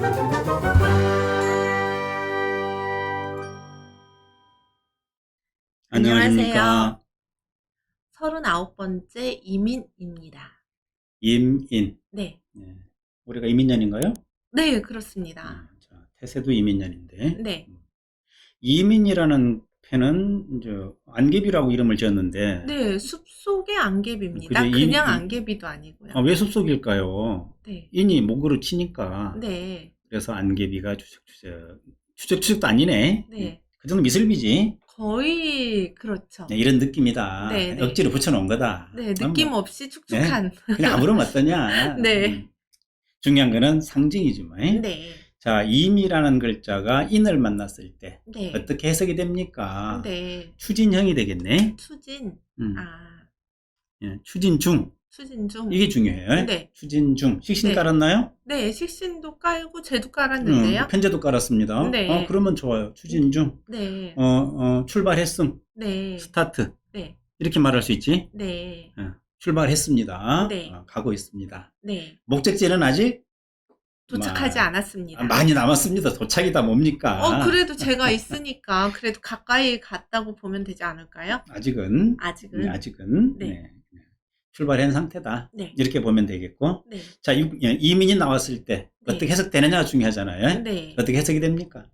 안녕하세요. 안녕하십니까. 39번째 이민입니다. 임인. 네. 네. 우리가 이민년인가요? 네, 그렇습니다. 자, 태세도 이민년인데. 네. 이민이라는 패는 이제 안개비라고 이름을 지었는데, 네, 숲속의 그죠? 안개비입니다. 그냥 안개비도 아니고요. 왜 숲속일까요? 네. 인이 목으로 치니까. 네. 그래서 안개비가 추적추적도 아니네. 네. 그 정도 미술비지. 거의 그렇죠. 네, 이런 느낌이다. 네, 네. 억지로 붙여놓은 거다. 네, 느낌 뭐, 없이 축축한. 그냥 아무런 어떠냐. 네. 중요한 거는 상징이지 뭐. 네. 자, 임이라는 글자가 인을 만났을 때 네. 어떻게 해석이 됩니까? 네. 추진형이 되겠네. 추진. 예, 추진중. 추진중. 이게 중요해요. 네. 추진중. 식신 네. 깔았나요? 네, 식신도 깔고 쟤도 깔았는데요. 편제도 깔았습니다. 네. 그러면 좋아요. 추진중. 네. 출발했음. 네. 스타트. 네. 이렇게 말할 수 있지? 네. 출발했습니다. 네. 가고 있습니다. 네. 목적지는 아직 도착하지 않았습니다. 많이 남았습니다. 도착이다 뭡니까? 그래도 제가 있으니까 그래도 가까이 갔다고 보면 되지 않을까요? 아직은. 아직은. 네, 아직은. 네. 네. 출발한 상태다. 네. 이렇게 보면 되겠고. 네. 자, 이민이 나왔을 때 네. 어떻게 해석되느냐가 중요하잖아요. 네. 어떻게 해석이 됩니까?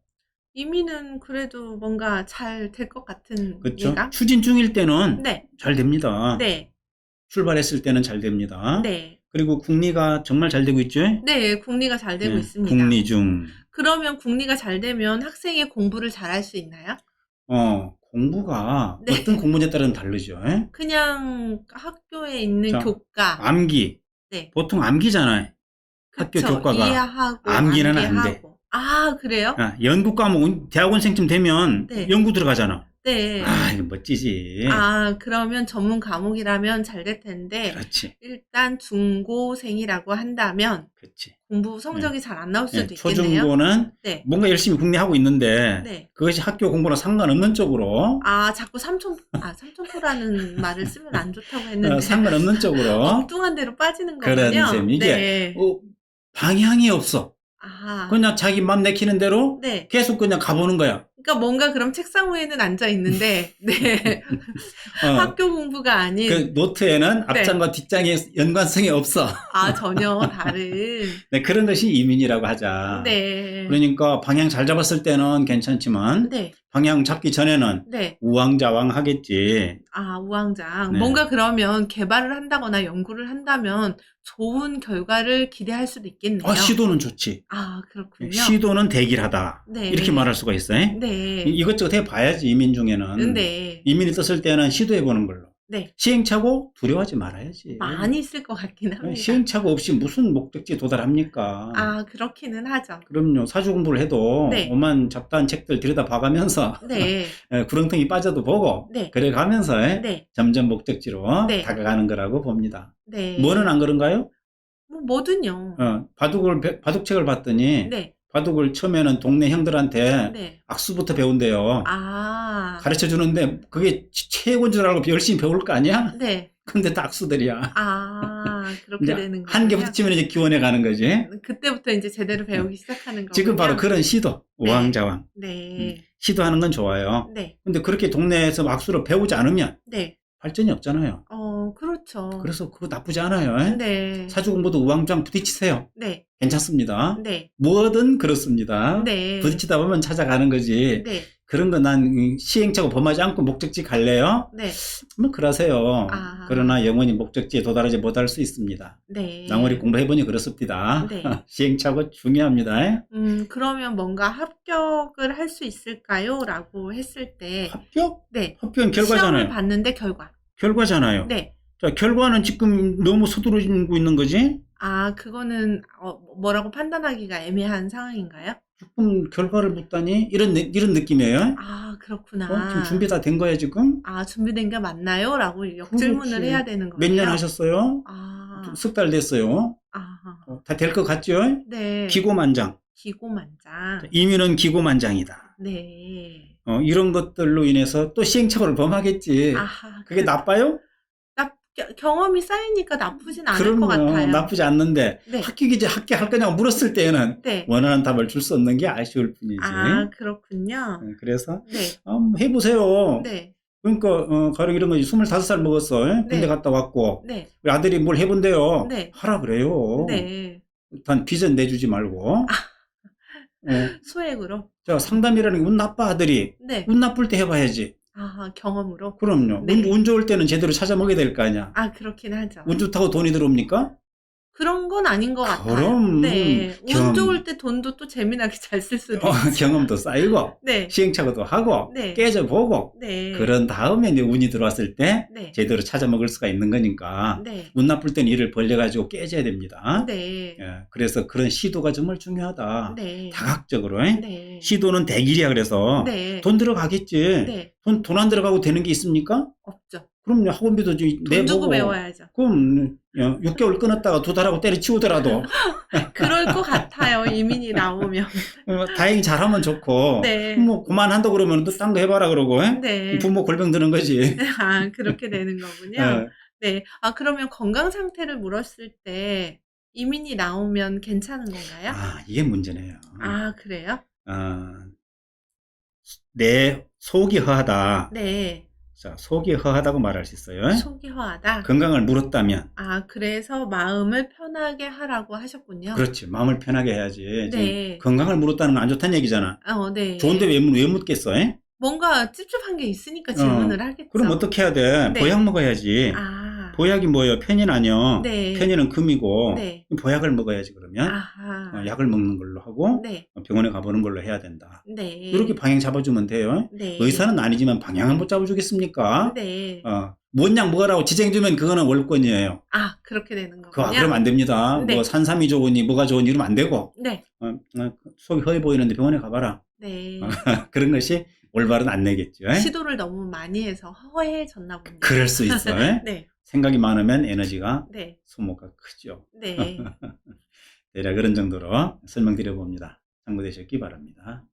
이민은 그래도 뭔가 잘 될 것 같은 그렇죠. 예감? 추진 중일 때는 네. 잘 됩니다. 네. 출발했을 때는 잘 됩니다. 네. 그리고 국리가 정말 잘 되고 있죠? 네, 국리가 잘 되고 네, 있습니다. 국리 중. 그러면 국리가 잘 되면 학생이 공부를 잘할 수 있나요? 공부가 네. 어떤 공부에 따라서 다르죠. 그냥 학교에 있는 자, 교과. 암기. 네. 보통 암기잖아요. 학교 그쵸. 교과가. 이해하고 암기는 안 돼. 아, 그래요? 연구 과목 대학원생쯤 되면 네. 연구 들어가잖아. 네. 이거 멋지지. 그러면 전문 과목이라면 잘 될 텐데, 그렇지. 일단 중고생이라고 한다면, 그렇지. 공부 성적이 잘 안 나올 수도 있겠네요. 초중고는 네. 뭔가 열심히 국리하고 있는데, 네. 그것이 학교 공부랑 상관없는 쪽으로, 자꾸 삼천포라는 말을 쓰면 안 좋다고 했는데, 상관없는 쪽으로, 엉뚱한 데로 빠지는 그런 거군요. 셈. 이게, 네. 방향이 없어. 그냥 자기 맘 내키는 대로 네. 계속 그냥 가보는 거야. 그러니까 뭔가 그럼 책상 위에는 앉아 있는데, 네. 학교 공부가 아닌. 그 노트에는 앞장과 뒷장에 연관성이 없어. 전혀 다른. 네, 그런 것이 이민이라고 하자. 네. 그러니까 방향 잘 잡았을 때는 괜찮지만, 네. 방향 잡기 전에는 네. 우왕좌왕 하겠지. 우왕좌왕. 네. 뭔가 그러면 개발을 한다거나 연구를 한다면 좋은 결과를 기대할 수도 있겠네요. 시도는 좋지. 그렇군요. 시도는 대길하다. 네. 이렇게 말할 수가 있어요. 네. 이것저것 해봐야지, 이민 중에는. 네. 이민이 떴을 때는 시도해보는 걸로. 네. 시행착오 두려워하지 말아야지. 많이 있을 것 같긴 합니다. 시행착오 없이 무슨 목적지에 도달합니까? 그렇기는 하죠. 그럼요. 사주 공부를 해도 네. 오만 잡다한 책들 들여다봐가면서 네. 구렁텅이 빠져도 보고 네. 그래가면서 네. 점점 목적지로 네. 다가가는 거라고 봅니다. 네. 뭐는 안 그런가요? 뭐든요. 바둑책을 봤더니 네. 바둑을 처음에는 동네 형들한테 네. 악수부터 배운대요. 가르쳐 주는데 그게 최고인 줄 알고 열심히 배울 거 아니야? 네. 근데 다 악수들이야. 그렇게 되는 거예요. 한 개부터 치면 이제 기원해 가는 거지. 그때부터 이제 제대로 배우기 시작하는 거군요. 지금 바로 그런 시도, 네. 우왕좌왕. 네. 시도하는 건 좋아요. 네. 근데 그렇게 동네에서 악수를 배우지 않으면 네. 발전이 없잖아요. 그렇죠. 그래서 그거 나쁘지 않아요. 네. 사주 공부도 우왕좌왕 부딪히세요. 네. 괜찮습니다. 네. 뭐든 그렇습니다. 네. 부딪히다 보면 찾아가는 거지. 네. 그런 거 난 시행착오 범하지 않고 목적지 갈래요? 네. 뭐 그러세요. 아. 그러나 영원히 목적지에 도달하지 못할 수 있습니다. 네. 낭월이 공부해보니 그렇습니다. 네. 시행착오 중요합니다. 그러면 뭔가 합격을 할 수 있을까요? 라고 했을 때. 합격? 네. 합격은 시험을 결과잖아요. 봤는데 결과. 결과잖아요. 네. 자, 결과는 지금 너무 서두르고 있는 거지? 그거는 뭐라고 판단하기가 애매한 상황인가요? 조금 결과를 묻다니 이런 느낌이에요. 그렇구나. 지금 준비 다 된 거예요 지금? 준비된 게 맞나요? 라고 역질문을 그렇지. 해야 되는 거예요. 몇 년 하셨어요? 10달 됐어요. 다 될 것 같죠? 네. 기고만장. 기고만장. 이민은 기고만장이다. 네. 이런 것들로 인해서 또 시행착오를 범하겠지. 그게 나빠요? 경험이 쌓이니까 나쁘진 않을 것 그럼요. 같아요. 나쁘지 않는데 네. 합격할 거냐고 물었을 때는 네. 원하는 답을 줄 수 없는 게 아쉬울 뿐이지. 아, 그렇군요. 그래서 네. 해보세요. 네. 그러니까 가령 이런 거 25살 먹었어. 군대 네. 갔다 왔고 네. 우리 아들이 뭘 해본대요. 네. 하라 그래요. 네. 단 빚은 내주지 말고. 소액으로. 자, 상담이라는 게 운 나빠 아들이. 네. 운 나쁠 때 해봐야지. 아, 경험으로. 그럼요. 네. 운 좋을 때는 제대로 찾아 먹어야 될 거 아니야. 아, 그렇긴 하죠. 운 좋다고 돈이 들어옵니까? 그런 건 아닌 것 같아요. 그럼. 네. 운 좋을 때 돈도 또 재미나게 잘 쓸 수도 있죠. 경험도 쌓이고, 네. 시행착오도 하고, 네. 깨져보고, 네. 그런 다음에 이제 운이 들어왔을 때 네. 제대로 찾아 먹을 수가 있는 거니까 네. 운 나쁠 때는 일을 벌려가지고 깨져야 됩니다. 네. 그래서 그런 시도가 정말 중요하다. 네. 다각적으로. 네. 시도는 대길이야. 그래서 네. 돈 들어가겠지. 네. 돈 안 들어가고 되는 게 있습니까? 없죠. 그럼요. 학원비도 좀 돈 주고 내보고. 배워야죠. 그럼 6개월 끊었다가 2달하고 때려치우더라도 그럴 것 같아요. 이민이 나오면. 다행히 잘하면 좋고 네. 뭐 그만한다 그러면 또 딴 거 해봐라 그러고 네. 부모 골병 드는 거지. 아, 그렇게 되는 거군요. 네. 아, 그러면 건강 상태를 물었을 때 이민이 나오면 괜찮은 건가요? 이게 문제네요. 아, 그래요? 내 속이 허하다. 네. 자, 속이 허하다고 말할 수 있어요. 속이 허하다. 건강을 물었다면. 아, 그래서 마음을 편하게 하라고 하셨군요. 그렇지. 마음을 편하게 해야지. 네. 건강을 물었다는 건 안 좋다는 얘기잖아. 네. 좋은데 왜 묻겠어? 뭔가 찝찝한 게 있으니까 질문을 하겠죠. 그럼 어떻게 해야 돼? 네. 보약 먹어야지. 보약이 뭐예요? 페닌 아니요. 네. 페닌은 금이고 네. 보약을 먹어야지 그러면. 약을 먹는 걸로 하고 네. 병원에 가보는 걸로 해야 된다. 네. 이렇게 방향 잡아주면 돼요. 네. 의사는 아니지만 방향을 못 잡아주겠습니까? 네. 뭔 약 먹으라고 지정 주면 그거는 월권이에요. 그렇게 되는 거군요. 그러면 안 됩니다. 네. 뭐 산삼이 좋으니 뭐가 좋으니 이러면 안 되고. 네. 속이 허해 보이는데 병원에 가봐라. 네. 그런 것이 올바른 안내겠죠. 시도를 너무 많이 해서 허해졌나 봅니다. 그럴 수 있어요. 네. 생각이 많으면 에너지가 네. 소모가 크죠. 네. 대략 그런 정도로 설명드려 봅니다. 참고되셨기 바랍니다.